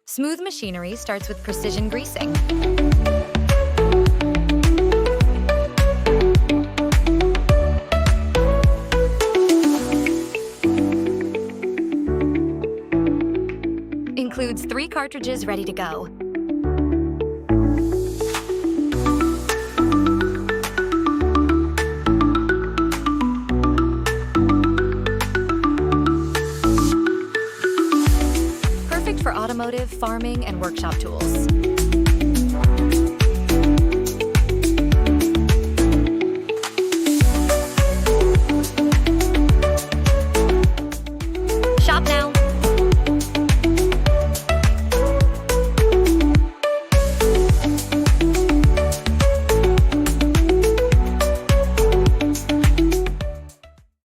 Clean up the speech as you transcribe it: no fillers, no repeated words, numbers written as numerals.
Smooth machinery starts with precision greasing. Includes 3 cartridges ready to go. Perfect for automotive, farming, and workshop tools.